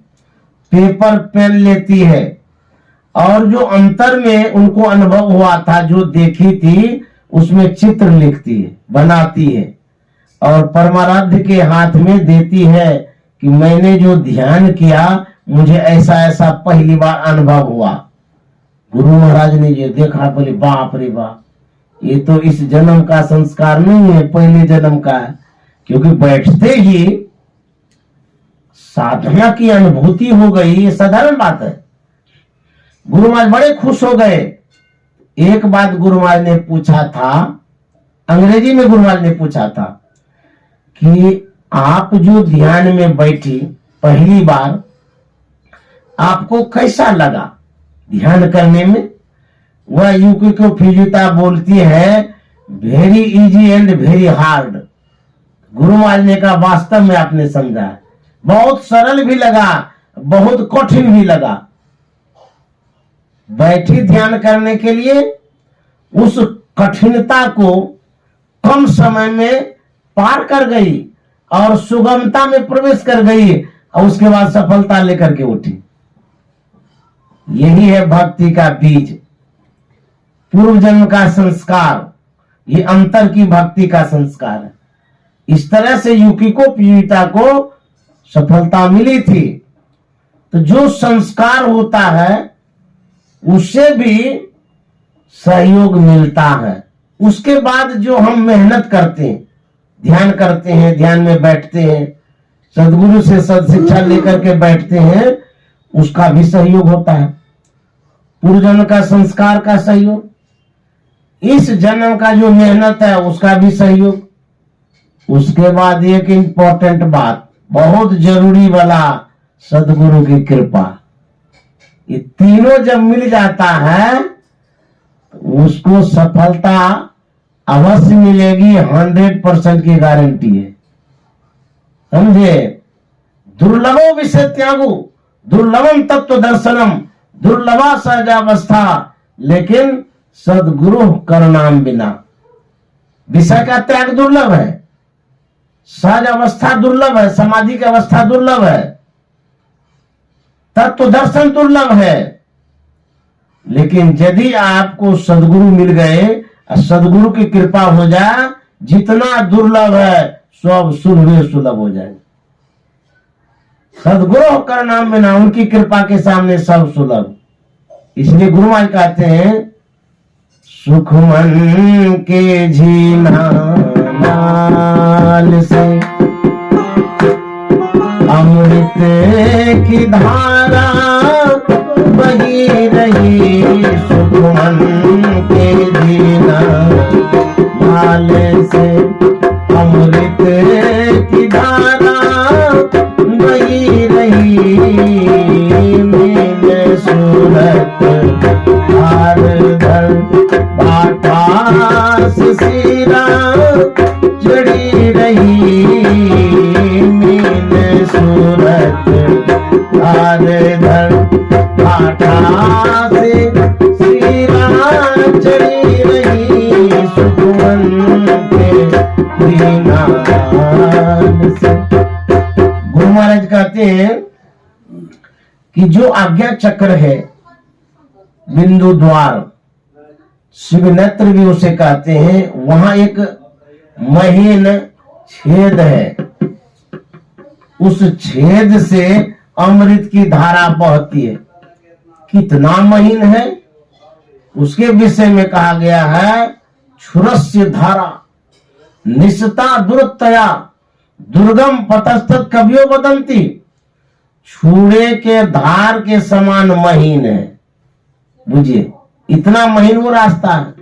पेपर पेन लेती है और जो अंतर में उनको अनुभव हुआ था, जो देखी थी, उसमें चित्र लिखती है, बनाती है और परमाराध्य के हाथ में देती है कि मैंने जो ध्यान किया मुझे ऐसा ऐसा पहली बार अनुभव हुआ। गुरु महाराज ने ये देखा, बोले बाप रे बाप, ये तो इस जन्म का संस्कार नहीं है, पहले जन्म का है। क्योंकि बैठते ही साधना की अनुभूति हो गई, ये साधारण बात है। गुरु महाराज बड़े खुश हो गए। एक बात गुरु महाराज ने पूछा था, अंग्रेजी में गुरु महाराज ने पूछा था कि आप जो ध्यान में बैठी पहली बार, आपको कैसा लगा ध्यान करने में? वह यूकी को फिजिता बोलती है very easy and very hard. Guru Maharaj ने कहा वास्तव में आपने समझा, बहुत सरल भी लगा, बहुत कठिन भी लगा। बैठी ध्यान करने के लिए उस कठिनता को कम समय में पार कर गई और सुगमता में प्रवेश कर गई और उसके बाद सफलता लेकर के उठी। यही है भक्ति का बीज, पूर्व जन्म का संस्कार, ये अंतर की भक्ति का संस्कार है। इस तरह से युकिको पीड़िता को सफलता मिली थी। तो जो संस्कार होता है उससे भी सहयोग मिलता है। उसके बाद जो हम मेहनत करते हैं, ध्यान करते हैं, ध्यान में बैठते हैं, सदगुरु से सदशिक्षा लेकर के बैठते हैं, उसका भी सहयोग होता है। पूर्व जन्म का संस्कार का सहयोग, इस जन्म का जो मेहनत है उसका भी सहयोग। उसके बाद एक इंपॉर्टेंट बात, बहुत जरूरी वाला, सदगुरु की कृपा। ये तीनों जब मिल जाता है उसको सफलता अवश्य मिलेगी, 100% की गारंटी है। समझे? दुर्लभो विषय त्यागो, दुर्लभम तत्व दर्शनम, दुर्लभा सहजावस्था, लेकिन सदगुरु करनाम बिना। विषय का त्याग दुर्लभ है, सहज अवस्था दुर्लभ है, समाधि की अवस्था दुर्लभ है, तत्व दर्शन दुर्लभ है। लेकिन यदि आपको सदगुरु मिल गए, सदगुरु की कृपा हो जाए, जितना दुर्लभ है सब सुलभ सुलभ हो जाए। सदगुरु का नाम बिना, उनकी कृपा के सामने सब सुलभ। इसलिए गुरु महाराज कहते हैं सुख मन के झीना नाल से अमृत की धारा बही रही। सुख मन के झीना नाल से अमृत की धारा बही रही। मेरे सूरत हार धर बाटा सिरा चढ़ी रही। मेरे सूरत हार धर बाटा से सिरा चढ़ी रही। सुखमन के दीना से। गुरु महाराज कहते हैं कि जो आज्ञा चक्र है, बिंदु द्वार, शिवनेत्र भी उसे कहते हैं। वहां एक महीन छेद है, उस छेद से अमृत की धारा बहती है। कितना महीन है उसके विषय में कहा गया है, क्षुरस्य धारा निशता दुरतया दुर्गम पतस्तत कवियो बदंती। छुरे के धार के समान महीन है। बुझिए इतना महीन वो रास्ता है।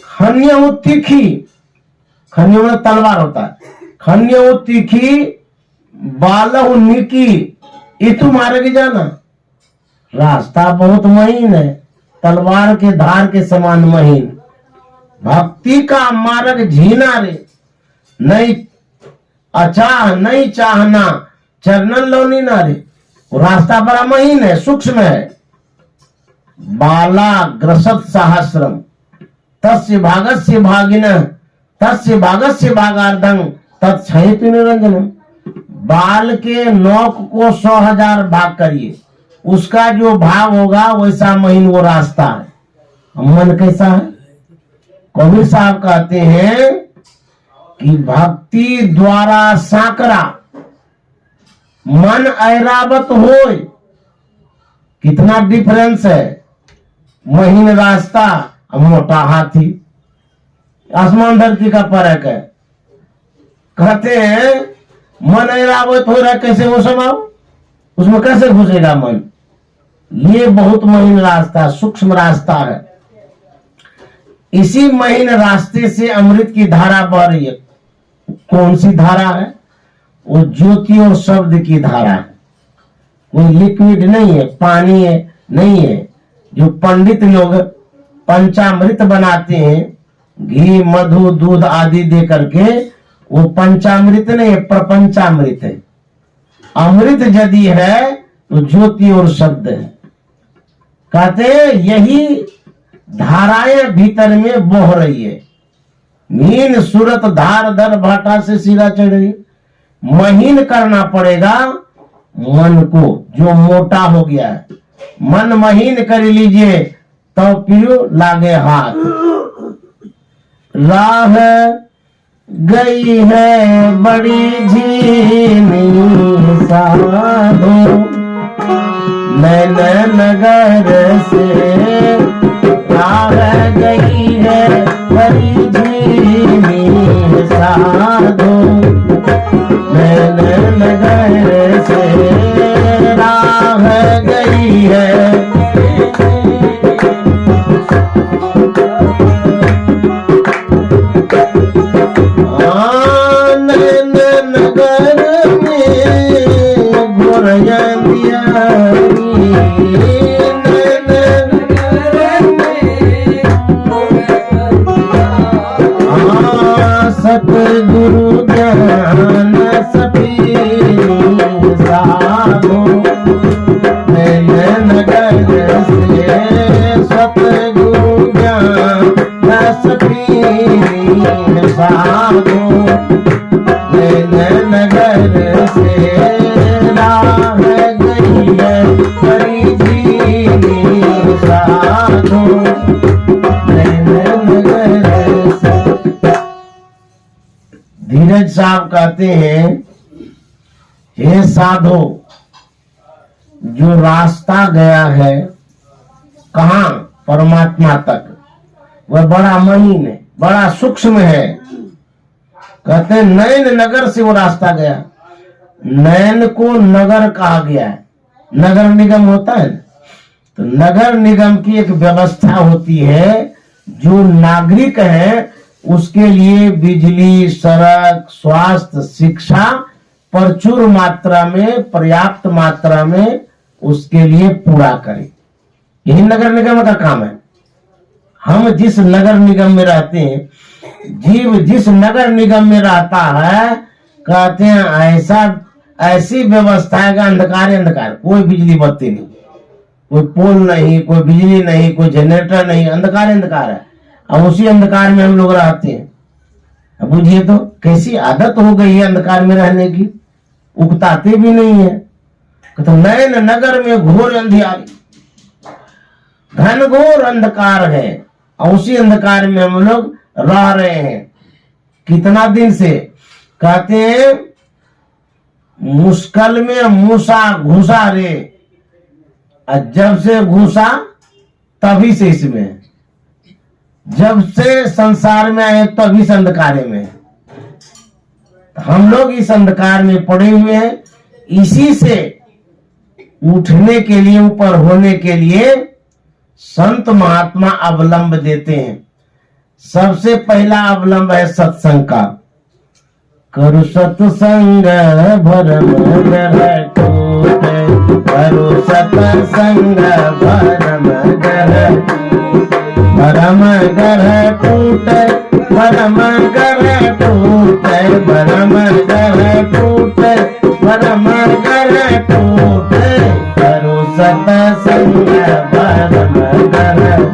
खन्य तीखी, खन्य में तलवार होता है, खन्य तीखी बालहु निकी, ये तू मारेगी जाना। रास्ता बहुत महीन है, तलवार के धार के समान महीन। भक्ति का मार्ग झीना रे, नहीं अचाह नहीं चाहना, चरणन लौनी ना रे। वो रास्ता बड़ा महीन है, सूक्ष्म है। बाला ग्रसत सहस्रम तस्य भागस्य भागिन तस्य भागस्य भागार्धं तत्क्षयति निरंजनम। बाल के नौक को 100,000 भाग करिए, उसका जो भाग होगा वैसा महीन वो रास्ता है। मन कैसा है? कबीर साहब कहते हैं कि भक्ति द्वारा साकरा मन ऐरावत होय। कितना डिफरेंस है, महीन रास्ता मोटा हाथी, आसमान धरती का फर्क है। कहते हैं मन ऐरावत हो रहा, कैसे वो समाओ, उसमें कैसे घुसेगा मन। ये बहुत महीन रास्ता, सूक्ष्म रास्ता है। इसी महीन रास्ते से अमृत की धारा बह रही है। कौन सी धारा है? वो ज्योति और शब्द की धारा है। कोई लिक्विड नहीं है, पानी है नहीं है। जो पंडित लोग पंचामृत बनाते हैं, घी मधु दूध आदि दे करके, वो पंचामृत नहीं है, प्रपंचामृत है। अमृत यदि है तो ज्योति और शब्द है। कहते यही धाराएं भीतर में बह रही है। मीन सूरत धार दर भाटा से सिरा चढ़ रही। महीन करना पड़ेगा मन को, जो मोटा हो गया है। मन महीन कर लीजिए तो पियो लागे हाथ। राह गई है बड़ी झीनी साधो, नैन नगर से राह गई है बड़ी झीनी साधो, नैन नगर से राह गई है। सतगुरु ज्ञान सभी साधो, नैन नगर से सतगुरु ज्ञान सभी साधो, नैन नगर से राह गई है बड़ी झीनी साधो, नैन नगर से। धीरज साहब कहते हैं, हे साधो, जो रास्ता गया है कहां? परमात्मा तक, वह बड़ा महीन है, बड़ा सूक्ष्म है। कहते हैं नैन नगर से वो रास्ता गया। नैन को नगर कहा गया है। नगर निगम होता है, तो नगर निगम की एक व्यवस्था होती है। जो नागरिक है उसके लिए बिजली, सड़क, स्वास्थ्य, शिक्षा प्रचुर मात्रा में, पर्याप्त मात्रा में उसके लिए पूरा करें। यही नगर निगम का काम है। हम जिस नगर निगम में रहते हैं, जीव जिस नगर निगम में रहता है, कहते हैं ऐसी व्यवस्था है का अंधकार अंधकार, कोई बिजली बत्ती नहीं, कोई पोल नहीं, कोई बिजली नहीं, कोई जनरेटर नहीं, अंधकार अंधकार है। अब उसी अंधकार में हम लोग रहते हैं। अब बुझिए तो कैसी आदत हो गई है अंधकार में रहने की, उगताते भी नहीं है। तो नैन नगर में घोर अंधियारी, घनघोर अंधकार है। और उसी अंधकार में हम लोग रह रहे हैं। कितना दिन से? कहते हैं मुश्किल में मूसा घुसा रे, जब से घुसा तभी से इसमें, जब से संसार में आए तभी से अंधकार में। हम लोग इस अंधकार में पड़े हुए हैं। इसी से उठने के लिए, ऊपर होने के लिए संत महात्मा अवलंब देते हैं। सबसे पहला अवलंब है सत्संग का। करु सत्संग भरम ग्रह टूटे, करु सत्संग भरम ग्रह, भरम ग्रह टूटे, भरम ग्रह टूटे, भरम ग्रह टूटे, भरम ग्रह टूटे, करु सत्संग भरम ग्रह,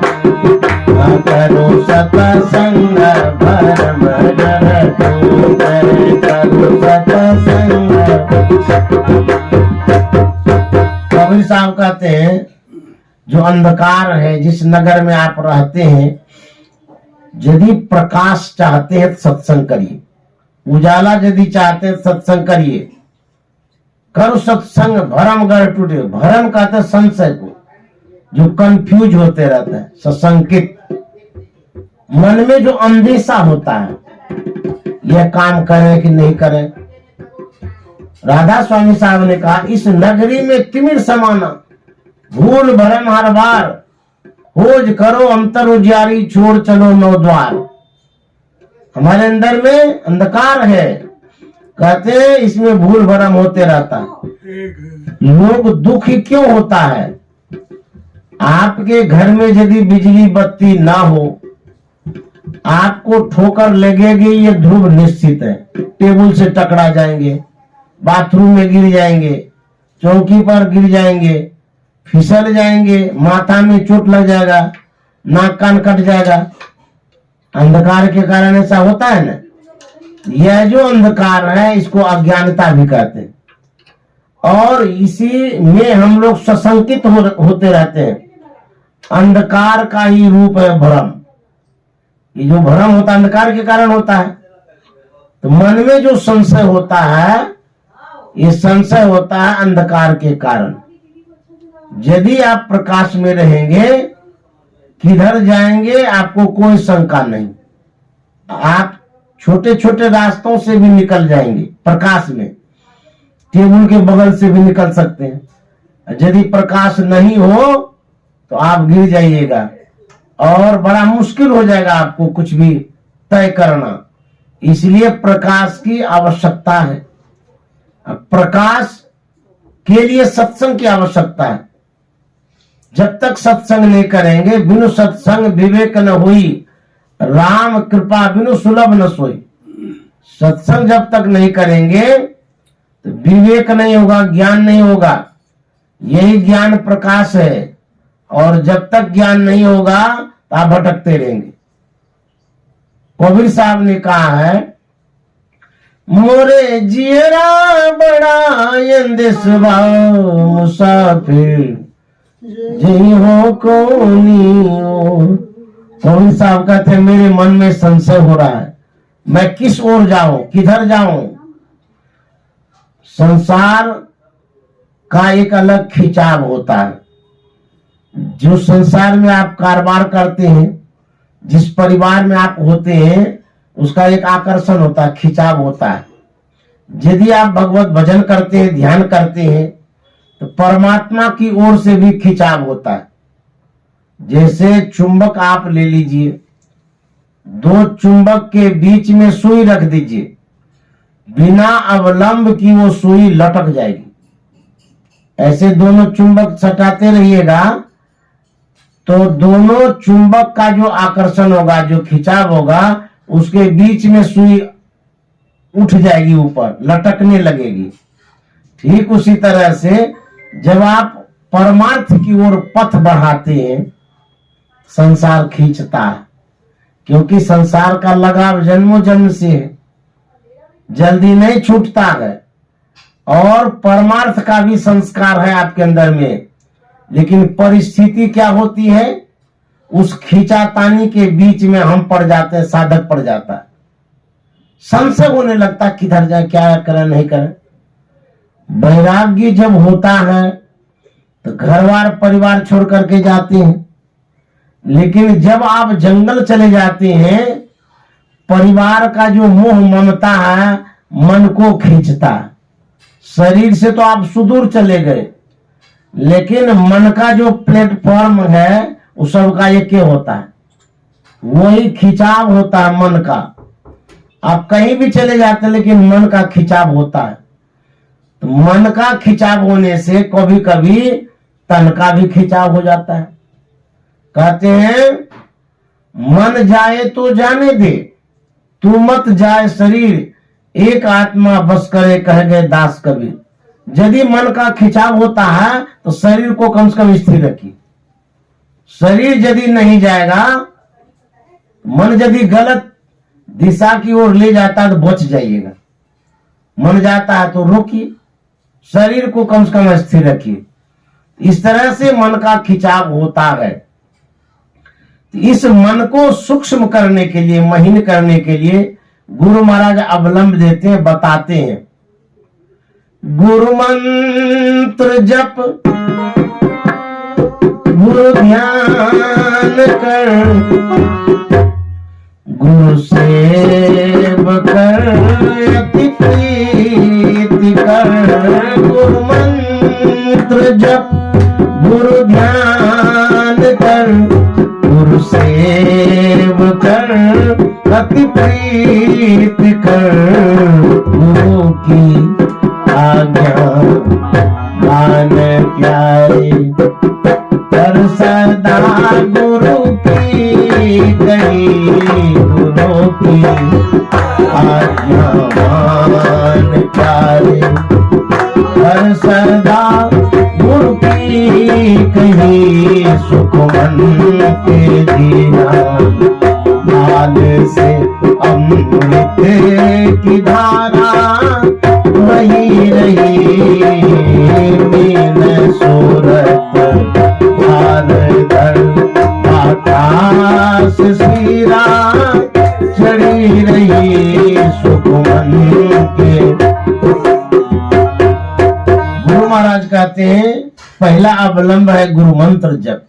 करो सत्संग भरम ग्रह टूटे, करो सत्संग। कबीर साहब कहते हैं जो अंधकार है, जिस नगर में आप रहते हैं, यदि प्रकाश चाहते हैं तो सत्संग करिए, उजाला यदि चाहते हैं तो सत्संग करिए। करो सत्संग भरम ग्रह टूटे। भरम कहते हैं संशय को, जो कंफ्यूज होते रहता है, सशंकित, मन में जो अंदेशा होता है, यह काम करें कि नहीं करें। राधा स्वामी साहब ने कहा इस नगरी में तिमिर समाना, भूल भरम हर बार, खोज करो अंतर उजियारी, छोड़ चलो नौ द्वार। हमारे अंदर में अंधकार है, कहते हैं इसमें भूल भरम होते रहता है। लोग दुखी क्यों होता है? आपके घर में यदि बिजली बत्ती ना हो, आपको ठोकर लगेगी, ये ध्रुव निश्चित है। टेबल से टकरा जाएंगे, बाथरूम में गिर जाएंगे, चौकी पर गिर जाएंगे, फिसल जाएंगे, माथा में चोट लग जाएगा, नाक कान कट जाएगा। अंधकार के कारण ऐसा होता है ना। यह जो अंधकार है इसको अज्ञानता भी कहते हैं, और इसी में हम लोग सशंकित होते रहते हैं। अंधकार का ही रूप है भ्रम। ये जो भ्रम होता है अंधकार के कारण होता है। तो मन में जो संशय होता है, ये संशय होता है अंधकार के कारण। यदि आप प्रकाश में रहेंगे, किधर जाएंगे आपको कोई शंका नहीं। आप छोटे छोटे रास्तों से भी निकल जाएंगे प्रकाश में, टेबल के बगल से भी निकल सकते हैं। यदि प्रकाश नहीं हो तो आप गिर जाइएगा, और बड़ा मुश्किल हो जाएगा आपको कुछ भी तय करना। इसलिए प्रकाश की आवश्यकता है। प्रकाश के लिए सत्संग की आवश्यकता है। जब तक सत्संग नहीं करेंगे, बिनु सत्संग विवेक न हुई, राम कृपा बिनु सुलभ न सोई। सत्संग जब तक नहीं करेंगे तो विवेक नहीं होगा, ज्ञान नहीं होगा। यही ज्ञान प्रकाश है, और जब तक ज्ञान नहीं होगा तो आप भटकते रहेंगे। कबीर साहब ने कहा है, मोरे जियरा बड़ा यंदेसवा मुसाफिर, जही हो कोनी ओर। कबीर साहब कहते हैं मेरे मन में संशय हो रहा है, मैं किस ओर जाऊं, किधर जाऊं। संसार का एक अलग खिंचाव होता है। जो संसार में आप कारोबार करते हैं, जिस परिवार में आप होते हैं, उसका एक आकर्षण होता है, खिंचाव होता है। यदि आप भगवत भजन करते हैं, ध्यान करते हैं, तो परमात्मा की ओर से भी खिंचाव होता है। जैसे चुंबक आप ले लीजिए, दो चुंबक के बीच में सुई रख दीजिए, बिना अवलंब की वो सुई लटक जाएगी। ऐसे दोनों चुंबक सटाते रहिएगा तो दोनों चुंबक का जो आकर्षण होगा, जो खिंचाव होगा, उसके बीच में सुई उठ जाएगी, ऊपर लटकने लगेगी। ठीक उसी तरह से जब आप परमार्थ की ओर पथ बढ़ाते हैं, संसार खींचता है, क्योंकि संसार का लगाव जन्मों जन्म से है, जल्दी नहीं छूटता है। और परमार्थ का भी संस्कार है आपके अंदर में, लेकिन परिस्थिति क्या होती है, उस खींचातानी के बीच में हम पड़ जाते हैं, साधक पड़ जाता है, संशय होने लगता है किधर जाए, क्या करें नहीं करें। वैराग्य जब होता है तो घरवार परिवार छोड़ करके जाते हैं, लेकिन जब आप जंगल चले जाते हैं, परिवार का जो मोह ममता है मन को खींचता है। शरीर से तो आप सुदूर चले गए, लेकिन मन का जो प्लेटफॉर्म है वो सबका एक होता है, वही खिंचाव होता है मन का। आप कहीं भी चले जाते हैं लेकिन मन का खिंचाव होता है। तो मन का खिंचाव होने से कभी कभी तन का भी खिंचाव हो जाता है। कहते हैं मन जाए तो जाने दे, तू मत जाए शरीर, एक आत्मा बस करे कह गए दास कबीर। यदि मन का खिंचाव होता है तो शरीर को कम से कम स्थिर रखिए। शरीर यदि नहीं जाएगा, मन यदि गलत दिशा की ओर ले जाता है तो बच जाइएगा। मन जाता है तो रोकिए, शरीर को कम से कम स्थिर रखिए। इस तरह से मन का खिंचाव होता है। इस मन को सूक्ष्म करने के लिए, महीन करने के लिए गुरु महाराज अवलंब देते हैं, बताते हैं। गुरु मंत्र जप गुरु ध्यान कर, गुरु सेव कर, अति प्रीति कर। गुरु मंत्र जप गुरु ध्यान कर, गुरु सेव कर, अति प्रीति कर। गुरु की आज्ञा मान प्यारे, कर सदा गुरु की कही। गुरु की आज्ञा मान प्यारे, कर सदा गुरु की कही। सुख मन के दीना, माल से अमृत की धारा वही रही। मीन सूरत धर आकाश सीरा चढ़ी रही। सुख मन के। गुरु महाराज कहते हैं पहला अवलंब है गुरु मंत्र जप।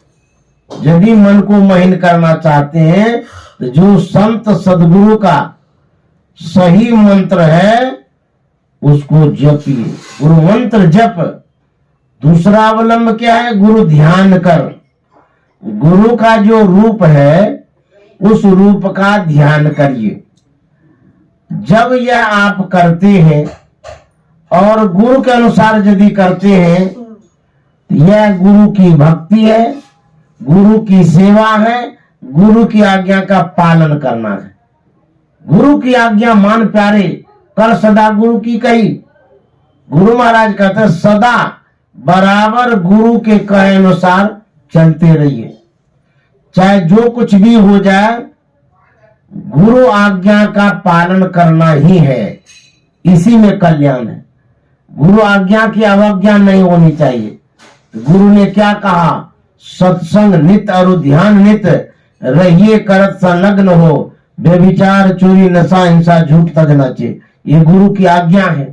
यदि मन को महीन करना चाहते हैं तो जो संत सदगुरु का सही मंत्र है उसको जपिए, गुरु मंत्र जप। दूसरा अवलंब क्या है? गुरु ध्यान कर। गुरु का जो रूप है उस रूप का ध्यान करिए। जब यह आप करते हैं और गुरु के अनुसार यदि करते हैं, यह गुरु की भक्ति है, गुरु की सेवा है, गुरु की आज्ञा का पालन करना है। गुरु की आज्ञा मान प्यारे, कर सदा गुरु की कही। गुरु महाराज कहते हैं सदा बराबर गुरु के कहे अनुसार चलते रहिए, चाहे जो कुछ भी हो जाए। गुरु आज्ञा का पालन करना ही है, इसी में कल्याण है। गुरु आज्ञा की अवज्ञा नहीं होनी चाहिए। गुरु ने क्या कहा? सत्संग नित और ध्यान नित रहिए, करत संलग्न हो, बेविचार चोरी नशा हिंसा झूठ तज नाचे। ये गुरु की आज्ञा है।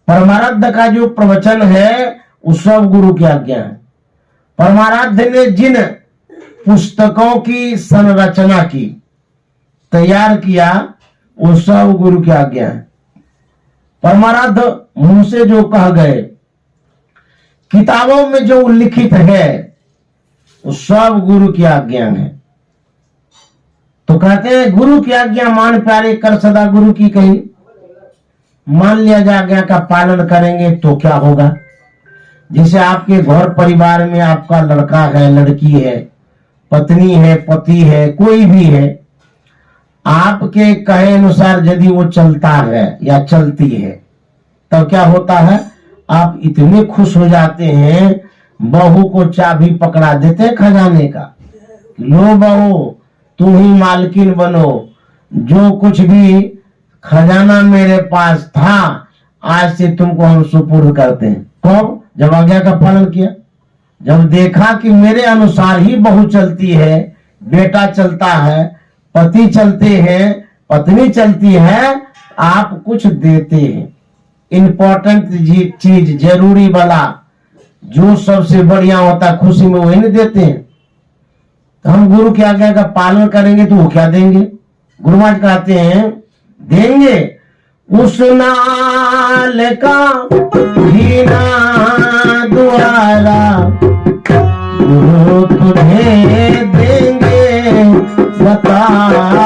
परमाराध्य का जो प्रवचन है वो सब गुरु की आज्ञा है। परमाराध्य ने जिन पुस्तकों की संरचना की, तैयार किया, वो सब गुरु की आज्ञा है। परमाराध्य मुंह से जो कह गए, किताबों में जो उल्लिखित है, वो सब गुरु की आज्ञा है। तो कहते हैं गुरु की आज्ञा मान प्यारे, कर सदा गुरु की कही। मान लिया जाए आज्ञा का पालन करेंगे तो क्या होगा? जैसे आपके घर परिवार में आपका लड़का है, लड़की है, पत्नी है, पति है, कोई भी है, आपके कहे अनुसार यदि वो चलता है या चलती है, तब क्या होता है? आप इतने खुश हो जाते हैं, बहू को चाबी पकड़ा देते हैं खजाने का। लो बहू, तुम ही मालकिन बनो, जो कुछ भी खजाना मेरे पास था आज से तुमको हम सुपुर्द करते हैं। कब? जब आज्ञा का पालन किया, जब देखा कि मेरे अनुसार ही बहू चलती है, बेटा चलता है, पति चलते हैं, पत्नी चलती है, आप कुछ देते हैं। इंपॉर्टेंट चीज, जरूरी वाला, जो सबसे बढ़िया होता है खुशी में, वही नहीं देते हैं। तो हम गुरु की आज्ञा का पालन करेंगे तो वो क्या देंगे? गुरु महाराज कहते हैं देंगे उस नाल का घीना द्वारा, गुरु तुझे देंगे बता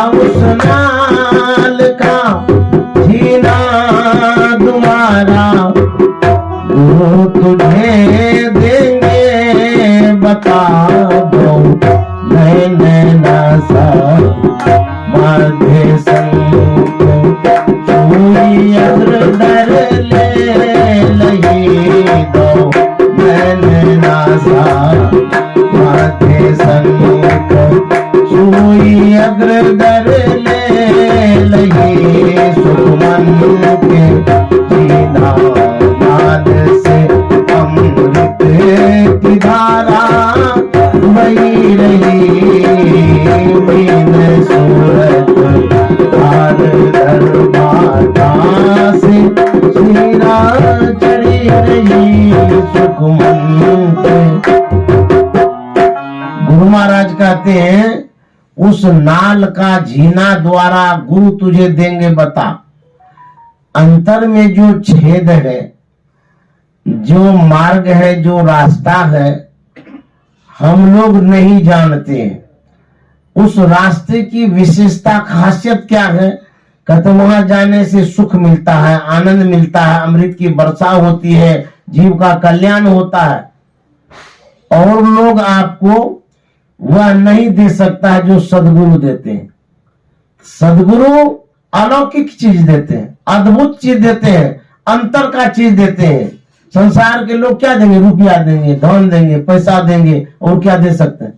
उस नाल का घीना द्वारा, गुरु तुझे देंगे बता दो नैना सा मध्य संग चूड़ी अग्रदर ले लही दो नैना सा मध्य संग चूड़ी अग्रदर ले लही सुखमन के जीना नाद से अमृत की धारा बही रही मीन सूरत हार दरबाता से शीरा चढ़ी रही सुखमन पे। गुरु महाराज कहते हैं उस नाल का झीना द्वारा गुरु तुझे देंगे बता। अंतर में जो छेद है, जो मार्ग है, जो रास्ता है, हम लोग नहीं जानते हैं। उस रास्ते की विशेषता खासियत क्या है? कहते वहां जाने से सुख मिलता है, आनंद मिलता है, अमृत की वर्षा होती है, जीव का कल्याण होता है। और लोग आपको वह नहीं दे सकता है जो सदगुरु देते हैं। सदगुरु अलौकिक चीज देते हैं, अद्भुत चीज देते हैं, अंतर का चीज देते हैं। संसार के लोग क्या देंगे? रुपया देंगे, धन देंगे, पैसा देंगे, और क्या दे सकते हैं?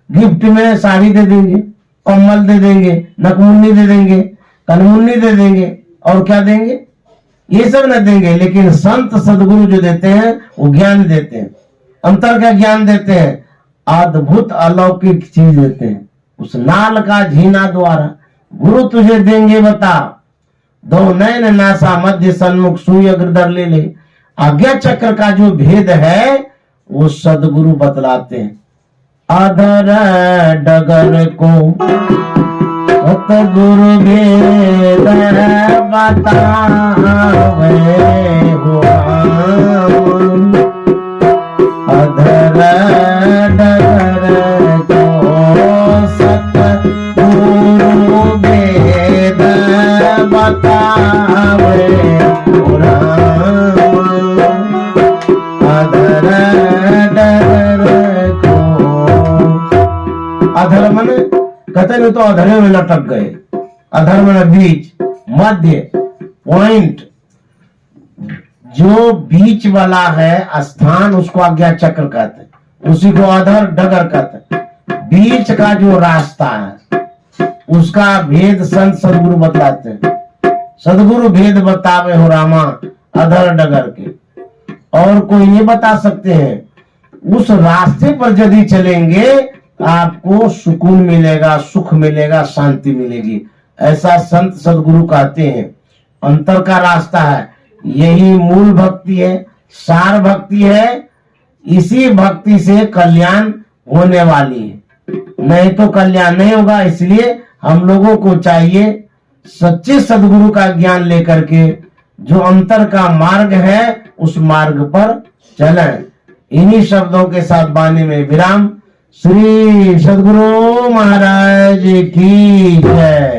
गिफ्ट में साड़ी दे देंगे, कम्बल दे देंगे, नकमुन्नी दे देंगे, कनमुन्नी दे देंगे, और क्या देंगे? ये सब न देंगे। लेकिन संत सदगुरु जो देते हैं वो ज्ञान देते हैं, अंतर का ज्ञान देते हैं, अद्भुत अलौकिक चीज देते हैं। उस नाल का झीना द्वारा गुरु तुझे देंगे बता दो नैन नासा मध्य सन्मुख सुई अग्रदर ले ले। आज्ञा चक्र का जो भेद है वो सदगुरु बतलाते हैं। अधर डगर को सतगुरु भेद बतावे हुआ, अधर डगर को सतगुरु भेद बतावे हुआ, अधर डगर को। अधर मन कहते नहीं तो अधरे में लटक गए। अधर में बीच, मध्य, पॉइंट, जो बीच वाला है स्थान उसको आज्ञा चक्र कहते हैं, उसी को अधर डगर कहते हैं। बीच का जो रास्ता है उसका भेद संत सदगुरु बतलाते हैं। सदगुरु भेद बतावे हो रामा अधर डगर के, और कोई नहीं बता सकते हैं। उस रास्ते पर यदि चलेंगे आपको सुकून मिलेगा, सुख मिलेगा, शांति मिलेगी, ऐसा संत सदगुरु कहते हैं। अंतर का रास्ता है, यही मूल भक्ति है, सार भक्ति है। इसी भक्ति से कल्याण होने वाली है, नहीं तो कल्याण नहीं होगा। इसलिए हम लोगों को चाहिए सच्चे सदगुरु का ज्ञान लेकर के जो अंतर का मार्ग है उस मार्ग पर चलें। इन्हीं शब्दों के साथ वाणी में विराम। श्री सदगुरु महाराज की जय।